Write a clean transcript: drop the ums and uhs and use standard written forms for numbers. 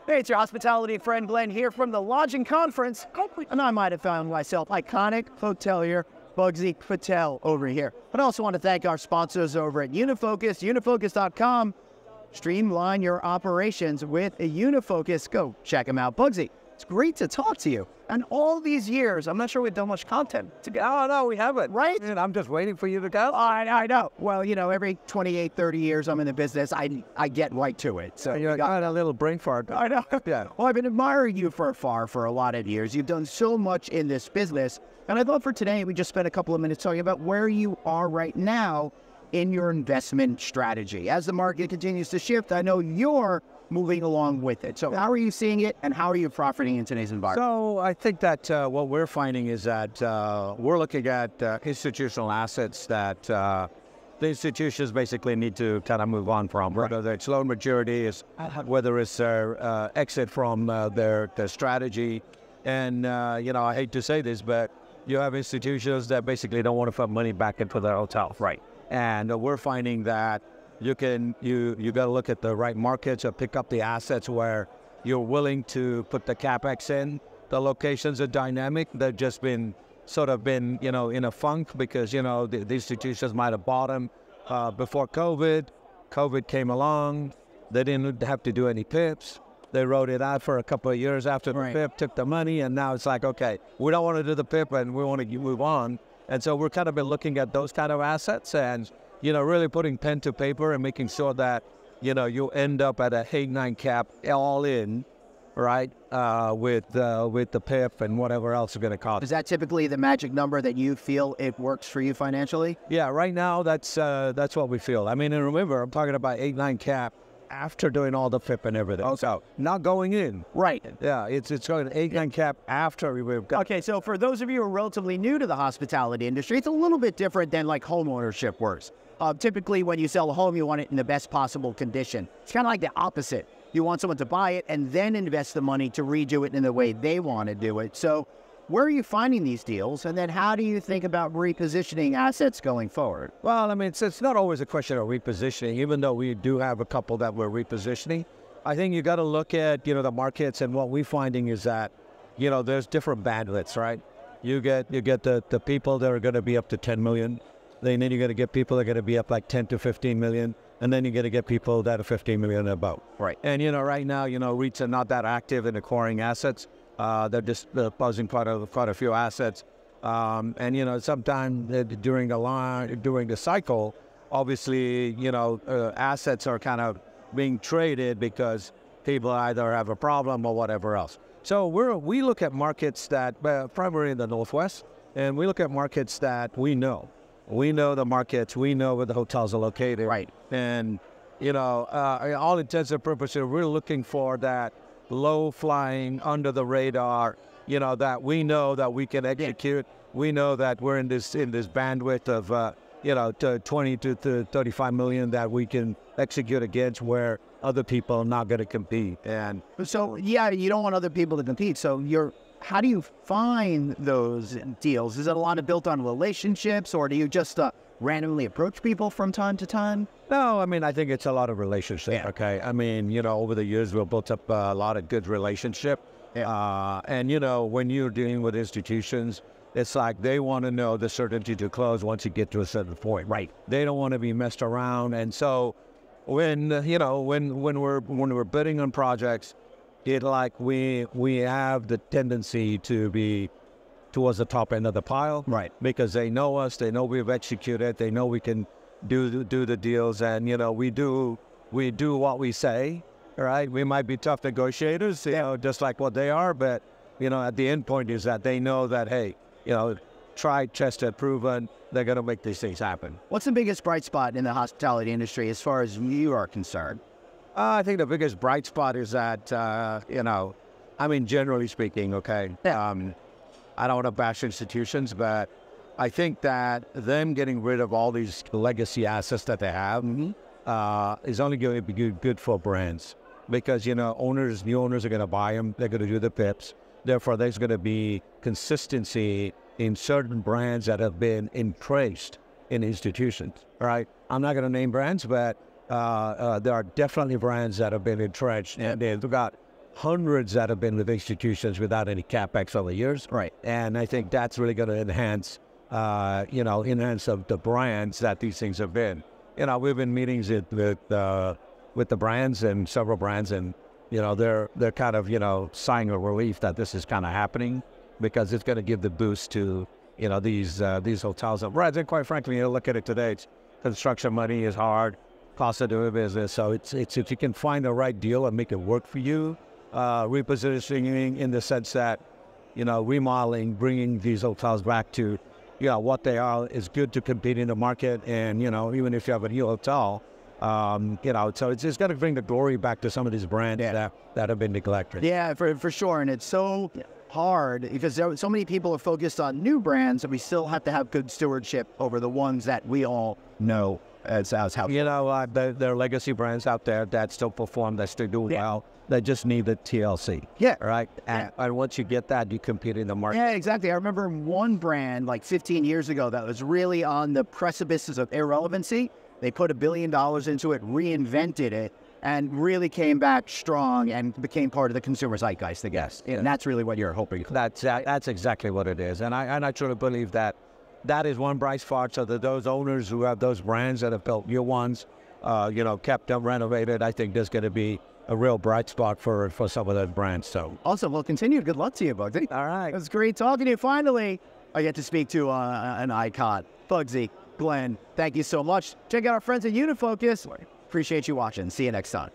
Hey, it's your hospitality friend Glenn here from the Lodging Conference, and I might have found myself iconic hotelier Buggsi Patel over here. But I also want to thank our sponsors over at Unifocus, unifocus.com. Streamline your operations with a Unifocus. Go check them out. Buggsi, it's great to talk to you. And all these years, I'm not sure we've done much content together. Oh, no, we haven't. Right? And I'm just waiting for you to go. I know. Well, you know, every 28, 30 years I'm in the business, I get right to it. So You got a little brain fart. I know. Yeah. Well, I've been admiring you for a lot of years. You've done so much in this business. And I thought for today, we just spent a couple of minutes talking about where you are right now in your investment strategy. As the market continues to shift, I know you're moving along with it. So how are you seeing it, and how are you profiting in today's environment? So I think that what we're finding is that we're looking at institutional assets that the institutions basically need to kind of move on from, whether it's loan maturity, whether it's their exit from their strategy. And, you know, I hate to say this, but you have institutions that basically don't want to put money back into their hotel. Right. And we're finding that you got to look at the right markets or pick up the assets where you're willing to put the CapEx in. The locations are dynamic. They've just been you know, in a funk because, you know, the institutions might have bought them before COVID. COVID came along. They didn't have to do any PIPs. They wrote it out for a couple of years after the PIP, took the money, and now it's like, okay, we don't want to do the PIP and we want to move on. And so we're kind of been looking at those kind of assets and, you know, really putting pen to paper and making sure that, you know, you end up at a 8-9 cap all in, right, with the PIP and whatever else is going to cost. Is that typically the magic number that you feel it works for you financially? Yeah, right now that's what we feel. I mean, and remember, I'm talking about 8-9 cap after doing all the PIP and everything. Okay. So not going in. Right. Yeah, it's going to 8-9 cap after we've got. Okay, so for those of you who are relatively new to the hospitality industry, it's a little bit different than like home ownership works. Typically, when you sell a home, you want it in the best possible condition. It's kind of like the opposite. You want someone to buy it and then invest the money to redo it in the way they want to do it. So where are you finding these deals? And then how do you think about repositioning assets going forward? Well, I mean, it's not always a question of repositioning, even though we do have a couple that we're repositioning. I think you got to look at, you know, the markets, and what we're finding is that, you know, there's different bandwidths, right? You get the people that are going to be up to 10 million. Then you're going to get people that are going to be up like 10 to 15 million. And then you're going to get people that are 15 million and above. Right. And, you know, right now, you know, REITs are not that active in acquiring assets. They're just buzzing quite a few assets. And, you know, sometimes during the cycle, obviously, you know, assets are kind of being traded because people either have a problem or whatever else. So we look at markets that, primarily in the Northwest, and we look at markets that we know. We know the markets. We know where the hotels are located. Right. And, you know, all intents and purposes, we're looking for that low-flying, under-the-radar, you know, that we know that we can execute. Yeah. We know that we're in this bandwidth of, you know, 20 to 35 million that we can execute against where other people are not going to compete. And so, yeah, you don't want other people to compete. So how do you find those deals? Is it a lot of built on relationships, or do you just randomly approach people from time to time? No, I mean, I think it's a lot of relationship, yeah. Okay? I mean, you know, over the years, we've built up a lot of good relationship. Yeah. And, you know, when you're dealing with institutions, it's like they want to know the certainty to close once you get to a certain point. Right. They don't want to be messed around. And so when, you know, when we're bidding on projects, it like we have the tendency to be towards the top end of the pile, right? Because they know us, they know we've executed, they know we can do the deals, and you know we do what we say, right? We might be tough negotiators, you know, just like what they are, but you know at the end point is that they know that hey, you know, tried, tested, proven, they're going to make these things happen. What's the biggest bright spot in the hospitality industry as far as you are concerned? I think the biggest bright spot is that, you know, I mean, generally speaking, okay, I don't want to bash institutions, but I think that them getting rid of all these legacy assets that they have is only going to be good for brands because, you know, new owners are going to buy them. They're going to do the PIPs. Therefore, there's going to be consistency in certain brands that have been entrenched in institutions, right? I'm not going to name brands, but there are definitely brands that have been entrenched and they've got hundreds that have been with institutions without any CapEx over the years. Right. And I think that's really going to enhance, enhance of the brands that these things have been. We've been meetings with the brands and several brands, and they're kind of sighing a relief that this is kind of happening, because it's going to give the boost to these hotels and brands. And quite frankly, look at it today. Construction money is hard, cost of doing business. So it's if you can find the right deal and make it work for you, repositioning in the sense that remodeling, bringing these hotels back to what they are is good to compete in the market. And even if you have a new hotel, so it's just got to bring the glory back to some of these brands that have been neglected. Yeah, for sure. And it's so hard because so many people are focused on new brands, and we still have to have good stewardship over the ones that we all know as how. There are legacy brands out there that still perform, that still do well. They just need the TLC. Yeah. Right? And once you get that, you compete in the market. Yeah, exactly. I remember one brand like 15 years ago that was really on the precipices of irrelevancy. They put $1 billion into it, reinvented it, and really came back strong and became part of the consumer zeitgeist, I guess. And that's really what you're hoping for. That's exactly what it is. And I truly believe that is one bright spot. So that those owners who have those brands that have built new ones, kept them renovated, I think there's going to be a real bright spot for some of those brands. So awesome. Well, continued good luck to you, Bugsy. All right. It was great talking to you. Finally, I get to speak to an icon. Bugsy, Glenn, thank you so much. Check out our friends at Unifocus. Appreciate you watching. See you next time.